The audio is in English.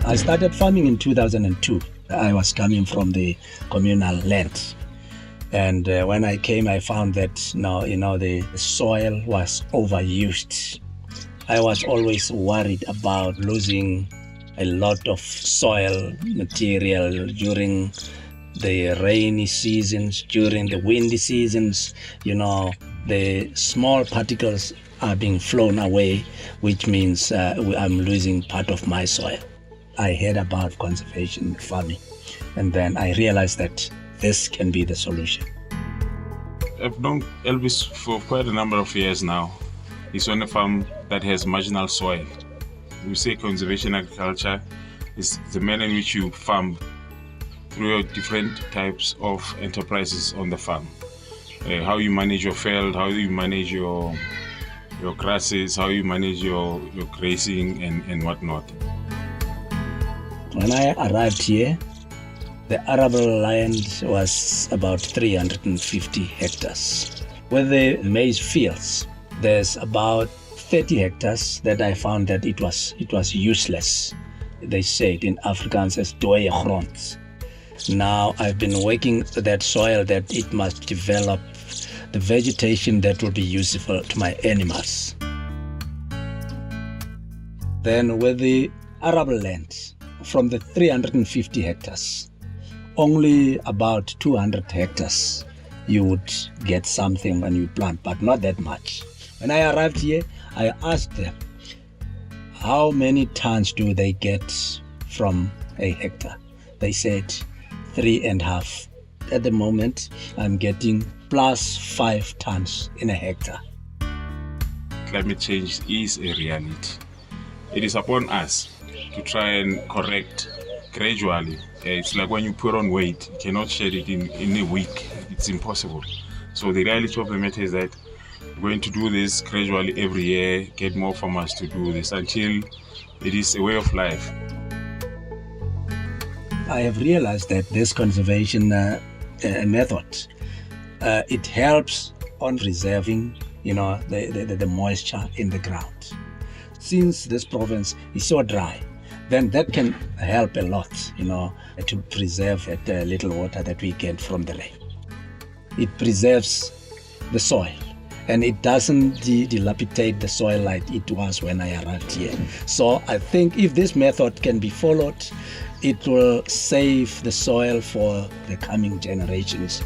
I started farming in 2002. I was coming from the communal land. And when I came, I found that the soil was overused. I was always worried about losing a lot of soil material during the rainy seasons, during the windy seasons. The small particles are being flown away, which means I'm losing part of my soil. I heard about conservation farming, and then I realized that this can be the solution. I've known Elvis for quite a number of years now. He's on a farm that has marginal soil. We say conservation agriculture is the manner in which you farm through your different types of enterprises on the farm. How you manage your field, how you manage your grasses, how you manage your grazing and whatnot. When I arrived here, the arable land was about 350 hectares. With the maize fields, there's about 30 hectares that I found that it was useless. They say it in Afrikaans as dooie grond. Now I've been working that soil that it must develop the vegetation that will be useful to my animals. Then with the arable land, from the 350 hectares, only about 200 hectares you would get something when you plant, but not that much. When I arrived here, I asked them, how many tons do they get from a hectare? They said 3.5. At the moment, I'm getting plus 5 tons in a hectare. Climate change is a reality. It is upon us to try and correct gradually. It's like when you put on weight, you cannot shed it in a week. It's impossible. So the reality of the matter is that we're going to do this gradually every year, get more farmers to do this until it is a way of life. I have realized that this conservation method, it helps on preserving, the moisture in the ground. Since this province is so dry, then that can help a lot, to preserve that little water that we get from the rain. It preserves the soil, and it doesn't dilapidate the soil like it was when I arrived here. So I think if this method can be followed, it will save the soil for the coming generations.